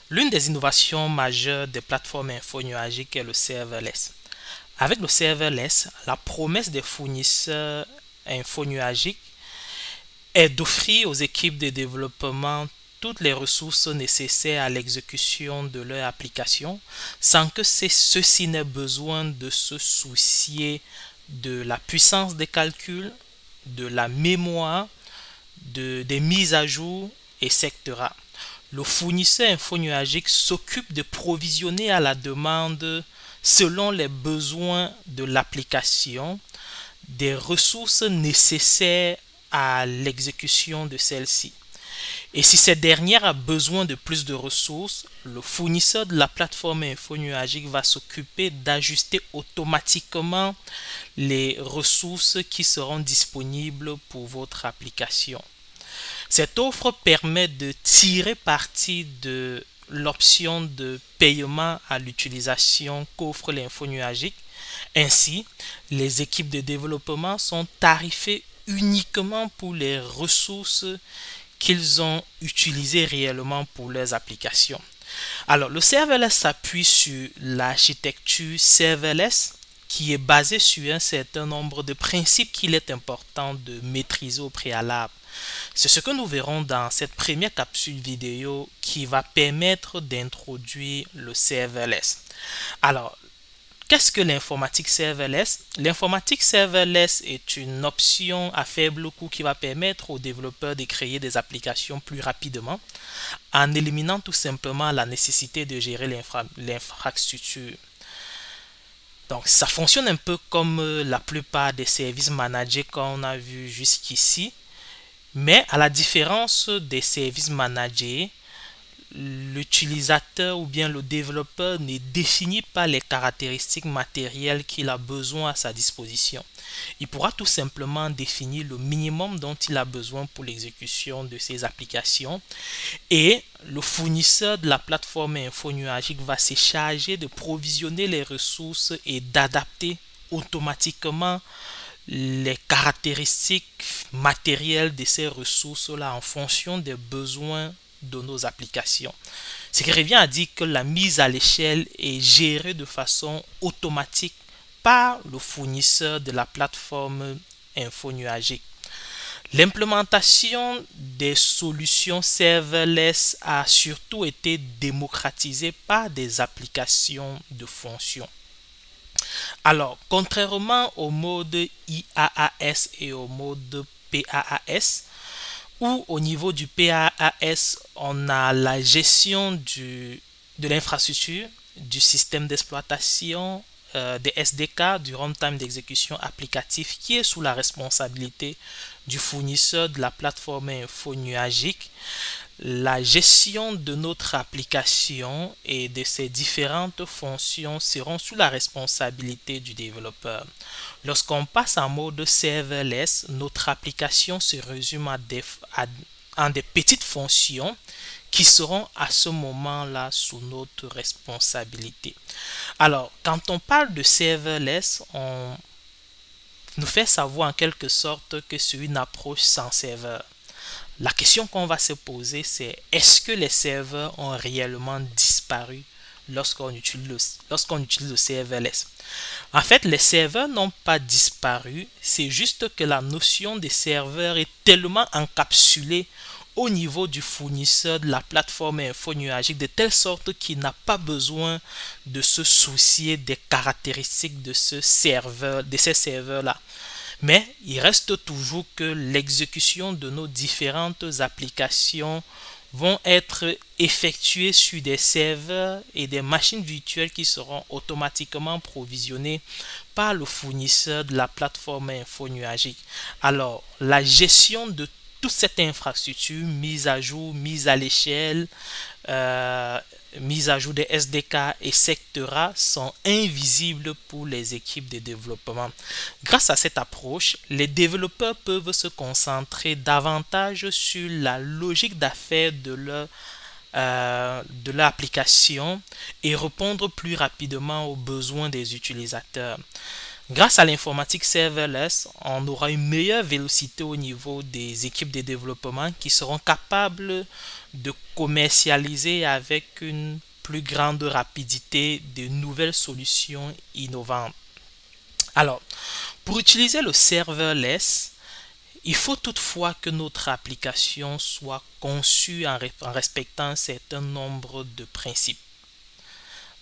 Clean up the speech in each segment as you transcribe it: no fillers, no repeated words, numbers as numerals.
L'une des innovations majeures des plateformes info-nuagiques est le serverless. Avec le serverless, la promesse des fournisseurs info-nuagiques est d'offrir aux équipes de développement toutes les ressources nécessaires à l'exécution de leur application sans que ceux-ci n'aient besoin de se soucier de la puissance des calculs, de la mémoire, des mises à jour, etc. Le fournisseur infonuagique s'occupe de provisionner à la demande selon les besoins de l'application des ressources nécessaires à l'exécution de celle-ci. Et si cette dernière a besoin de plus de ressources, le fournisseur de la plateforme infonuagique va s'occuper d'ajuster automatiquement les ressources qui seront disponibles pour votre application. Cette offre permet de tirer parti de l'option de paiement à l'utilisation qu'offre l'info nuagique. Ainsi, les équipes de développement sont tarifées uniquement pour les ressources qu'ils ont utilisées réellement pour leurs applications. Alors, le serverless s'appuie sur l'architecture serverless qui est basée sur un certain nombre de principes qu'il est important de maîtriser au préalable. C'est ce que nous verrons dans cette première capsule vidéo qui va permettre d'introduire le serverless. Alors, qu'est-ce que l'informatique serverless? L'informatique serverless est une option à faible coût qui va permettre aux développeurs de créer des applications plus rapidement en éliminant tout simplement la nécessité de gérer l'infrastructure. Donc, ça fonctionne un peu comme la plupart des services managés qu'on a vu jusqu'ici. Mais à la différence des services managés, l'utilisateur ou bien le développeur ne définit pas les caractéristiques matérielles qu'il a besoin à sa disposition. Il pourra tout simplement définir le minimum dont il a besoin pour l'exécution de ses applications et le fournisseur de la plateforme infonuagique va se charger de provisionner les ressources et d'adapter automatiquement les caractéristiques matérielles de ces ressources-là en fonction des besoins de nos applications. Ce qui revient à dire que la mise à l'échelle est gérée de façon automatique par le fournisseur de la plateforme infonuagique. L'implémentation des solutions serverless a surtout été démocratisée par des applications de fonctions. Alors, contrairement au mode IaaS et au mode PaaS, où au niveau du PaaS, on a la gestion de l'infrastructure, du système d'exploitation, des SDK, du runtime d'exécution applicatif qui est sous la responsabilité du fournisseur de la plateforme info nuagique. La gestion de notre application et de ses différentes fonctions seront sous la responsabilité du développeur. Lorsqu'on passe en mode serverless, notre application se résume à des petites fonctions qui seront à ce moment-là sous notre responsabilité. Alors, quand on parle de serverless, on nous fait savoir en quelque sorte que c'est une approche sans serveur. La question qu'on va se poser, c'est est-ce que les serveurs ont réellement disparu lorsqu'on utilise le serverless? En fait, les serveurs n'ont pas disparu, c'est juste que la notion des serveurs est tellement encapsulée au niveau du fournisseur de la plateforme infonuagique de telle sorte qu'il n'a pas besoin de se soucier des caractéristiques de ces serveurs-là. Mais il reste toujours que l'exécution de nos différentes applications vont être effectuées sur des serveurs et des machines virtuelles qui seront automatiquement provisionnées par le fournisseur de la plateforme infonuagique. Alors, la gestion de toute cette infrastructure, mise à jour, mise à l'échelle, mise à jour des SDK, etc., sont invisibles pour les équipes de développement. Grâce à cette approche, les développeurs peuvent se concentrer davantage sur la logique d'affaires de leur application et répondre plus rapidement aux besoins des utilisateurs. Grâce à l'informatique serverless, on aura une meilleure vélocité au niveau des équipes de développement qui seront capables de commercialiser avec une plus grande rapidité de nouvelles solutions innovantes. Alors, pour utiliser le serverless, il faut toutefois que notre application soit conçue en respectant un certain nombre de principes.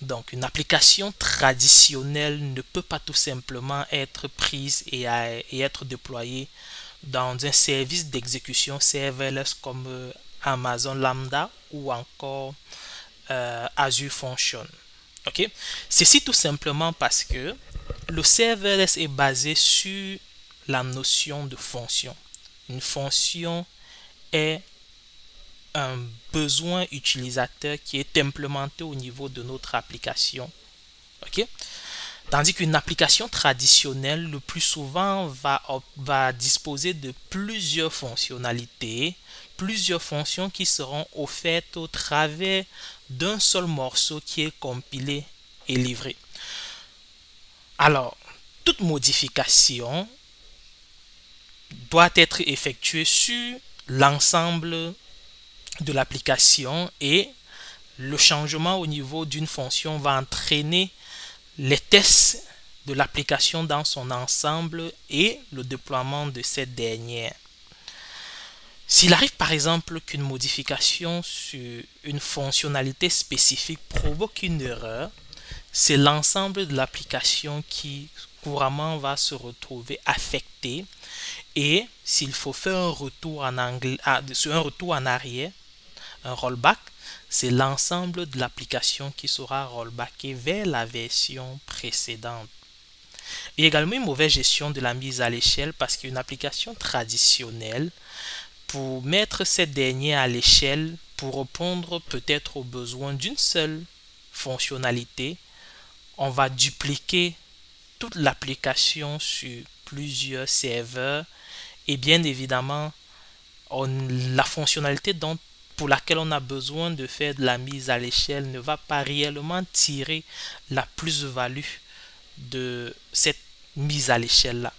Donc, une application traditionnelle ne peut pas tout simplement être prise et être déployée dans un service d'exécution serverless comme Amazon Lambda ou encore Azure Function. Ok? Ceci tout simplement parce que le serverless est basé sur la notion de fonction. Une fonction est un besoin utilisateur qui est implémenté au niveau de notre application. Ok? Tandis qu'une application traditionnelle, le plus souvent, va disposer de plusieurs fonctionnalités, plusieurs fonctions qui seront offertes au travers d'un seul morceau qui est compilé et livré. Alors, toute modification doit être effectuée sur l'ensemble de l'application et le changement au niveau d'une fonction va entraîner les tests de l'application dans son ensemble et le déploiement de cette dernière. S'il arrive par exemple qu'une modification sur une fonctionnalité spécifique provoque une erreur, c'est l'ensemble de l'application qui couramment va se retrouver affecté et s'il faut faire un retour en arrière, un rollback, c'est l'ensemble de l'application qui sera rollbacké vers la version précédente. Il y a également une mauvaise gestion de la mise à l'échelle parce qu'une application traditionnelle, pour mettre cette dernière à l'échelle, pour répondre peut-être aux besoins d'une seule fonctionnalité, on va dupliquer toute l'application sur plusieurs serveurs et bien évidemment la fonctionnalité pour laquelle on a besoin de faire de la mise à l'échelle ne va pas réellement tirer la plus-value de cette mise à l'échelle là.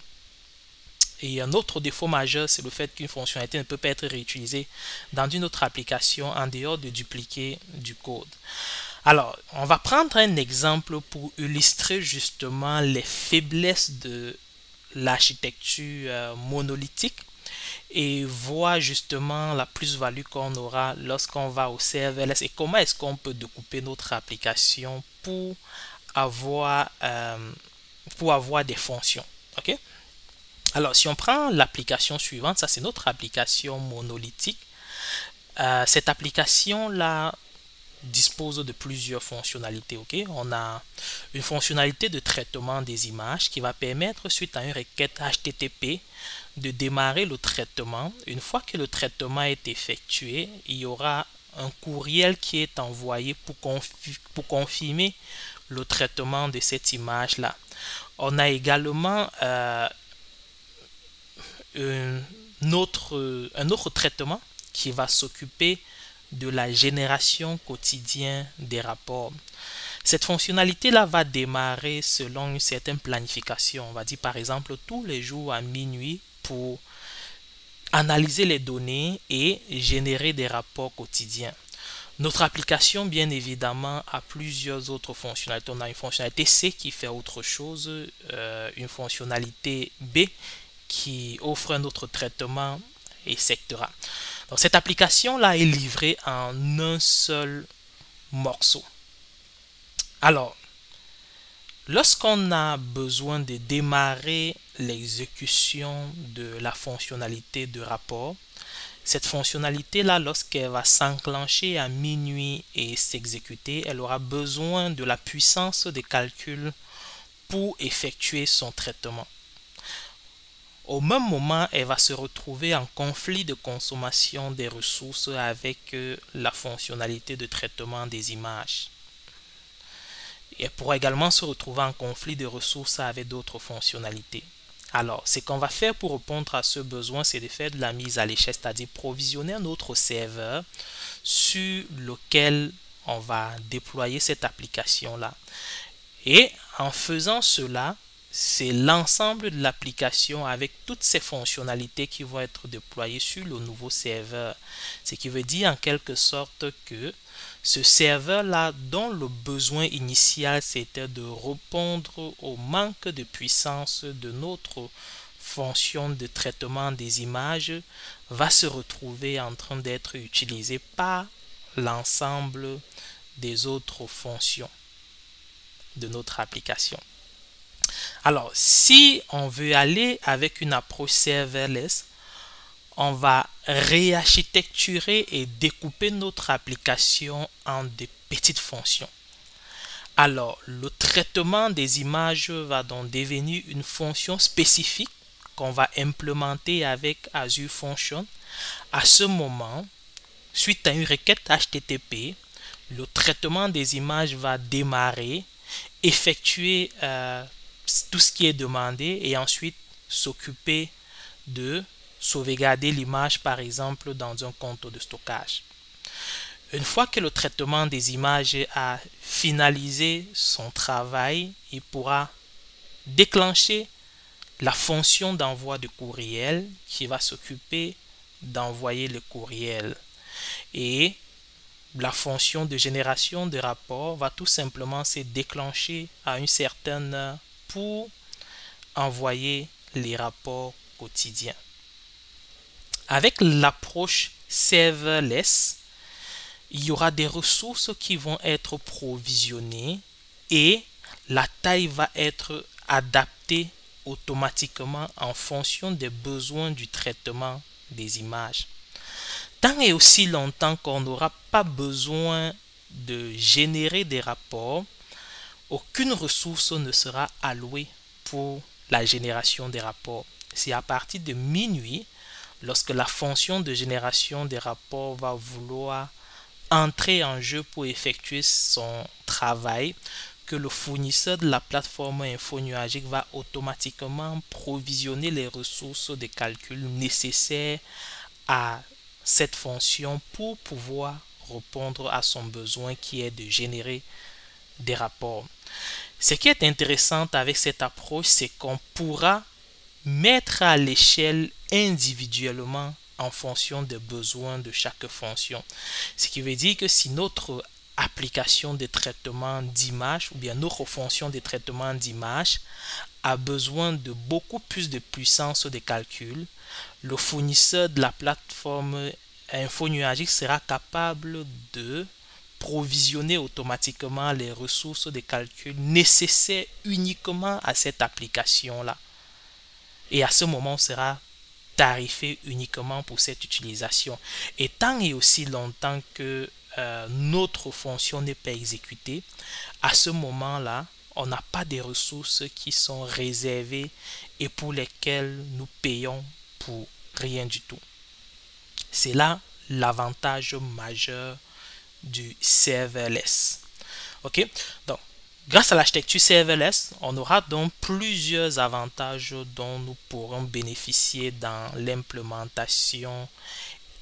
Et un autre défaut majeur, c'est le fait qu'une fonctionnalité ne peut pas être réutilisée dans une autre application en dehors de dupliquer du code. Alors, on va prendre un exemple pour illustrer justement les faiblesses de l'architecture monolithique et voir justement la plus-value qu'on aura lorsqu'on va au serverless et comment est-ce qu'on peut découper notre application pour avoir des fonctions. Ok? Alors, si on prend l'application suivante, ça c'est notre application monolithique. Cette application-là dispose de plusieurs fonctionnalités. Okay? On a une fonctionnalité de traitement des images qui va permettre, suite à une requête HTTP, de démarrer le traitement. Une fois que le traitement est effectué, il y aura un courriel qui est envoyé pour confirmer le traitement de cette image-là. On a également un autre traitement qui va s'occuper de la génération quotidienne des rapports. Cette fonctionnalité-là va démarrer selon une certaine planification. On va dire par exemple tous les jours à minuit pour analyser les données et générer des rapports quotidiens. Notre application, bien évidemment, a plusieurs autres fonctionnalités. On a une fonctionnalité C qui fait autre chose, une fonctionnalité B qui offre un autre traitement, etc. Donc, cette application-là est livrée en un seul morceau. Alors, lorsqu'on a besoin de démarrer l'exécution de la fonctionnalité de rapport, cette fonctionnalité-là, lorsqu'elle va s'enclencher à minuit et s'exécuter, elle aura besoin de la puissance de calcul pour effectuer son traitement. Au même moment, elle va se retrouver en conflit de consommation des ressources avec la fonctionnalité de traitement des images. Et elle pourra également se retrouver en conflit de ressources avec d'autres fonctionnalités. Alors, ce qu'on va faire pour répondre à ce besoin, c'est de faire de la mise à l'échelle, c'est-à-dire provisionner un autre serveur sur lequel on va déployer cette application-là. Et en faisant cela, c'est l'ensemble de l'application avec toutes ces fonctionnalités qui vont être déployées sur le nouveau serveur. Ce qui veut dire en quelque sorte que ce serveur-là, dont le besoin initial c'était de répondre au manque de puissance de notre fonction de traitement des images, va se retrouver en train d'être utilisé par l'ensemble des autres fonctions de notre application. Alors, si on veut aller avec une approche serverless, on va réarchitecturer et découper notre application en des petites fonctions. Alors, le traitement des images va donc devenir une fonction spécifique qu'on va implémenter avec Azure Function. À ce moment, suite à une requête HTTP, le traitement des images va démarrer, effectuer tout ce qui est demandé et ensuite s'occuper de sauvegarder l'image par exemple dans un compte de stockage. Une fois que le traitement des images a finalisé son travail, il pourra déclencher la fonction d'envoi de courriel qui va s'occuper d'envoyer le courriel. Et la fonction de génération de rapport va tout simplement se déclencher à une certaine heure pour envoyer les rapports quotidiens. Avec l'approche serverless, il y aura des ressources qui vont être provisionnées et la taille va être adaptée automatiquement en fonction des besoins du traitement des images. Tant et aussi longtemps qu'on n'aura pas besoin de générer des rapports, aucune ressource ne sera allouée pour la génération des rapports. C'est à partir de minuit, lorsque la fonction de génération des rapports va vouloir entrer en jeu pour effectuer son travail, que le fournisseur de la plateforme Info Nuagique va automatiquement provisionner les ressources de calcul nécessaires à cette fonction pour pouvoir répondre à son besoin qui est de générer des rapports. Ce qui est intéressant avec cette approche, c'est qu'on pourra mettre à l'échelle individuellement en fonction des besoins de chaque fonction. Ce qui veut dire que si notre application de traitement d'image ou bien notre fonction de traitement d'image a besoin de beaucoup plus de puissance de calcul, le fournisseur de la plateforme Info Nuagique sera capable de provisionner automatiquement les ressources de calcul nécessaires uniquement à cette application-là. Et à ce moment, on sera tarifé uniquement pour cette utilisation. Et tant et aussi longtemps que notre fonction n'est pas exécutée, à ce moment-là, on n'a pas des ressources qui sont réservées et pour lesquelles nous payons pour rien du tout. C'est là l'avantage majeur du serverless. Ok, donc grâce à l'architecture serverless, on aura donc plusieurs avantages dont nous pourrons bénéficier dans l'implémentation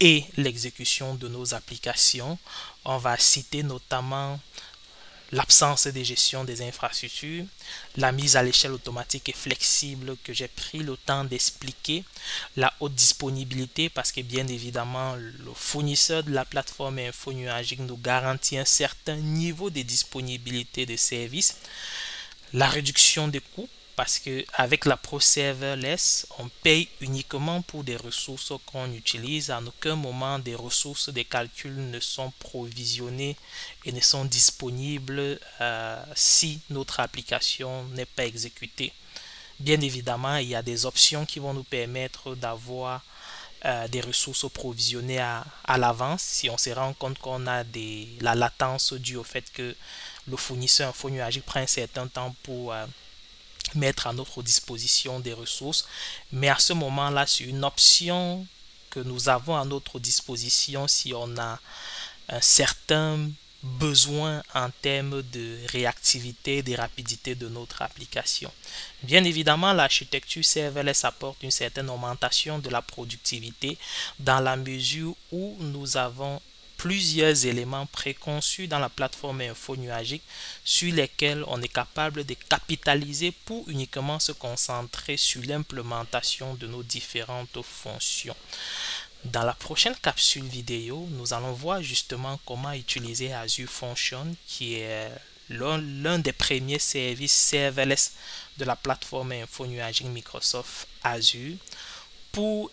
et l'exécution de nos applications. On va citer notamment l'absence de gestion des infrastructures, la mise à l'échelle automatique et flexible que j'ai pris le temps d'expliquer, la haute disponibilité parce que bien évidemment le fournisseur de la plateforme Info Nuagique nous garantit un certain niveau de disponibilité de services, la réduction des coûts parce que avec l'approche serverless, on paye uniquement pour des ressources qu'on utilise. À aucun moment des ressources de calcul ne sont provisionnées et ne sont disponibles si notre application n'est pas exécutée. Bien évidemment, il y a des options qui vont nous permettre d'avoir des ressources provisionnées à l'avance si on se rend compte qu'on a la latence due au fait que le fournisseur Info Nuagique prend un certain temps pour mettre à notre disposition des ressources, mais à ce moment-là, c'est une option que nous avons à notre disposition si on a un certain besoin en termes de réactivité, de rapidité de notre application. Bien évidemment, l'architecture serverless apporte une certaine augmentation de la productivité dans la mesure où nous avons plusieurs éléments préconçus dans la plateforme info nuagique sur lesquels on est capable de capitaliser pour uniquement se concentrer sur l'implémentation de nos différentes fonctions. Dans la prochaine capsule vidéo, nous allons voir justement comment utiliser Azure Function, qui est l'un des premiers services serverless de la plateforme info nuagique Microsoft Azure, pour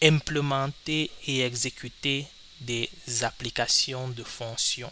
implémenter et exécuter des applications de fonctions.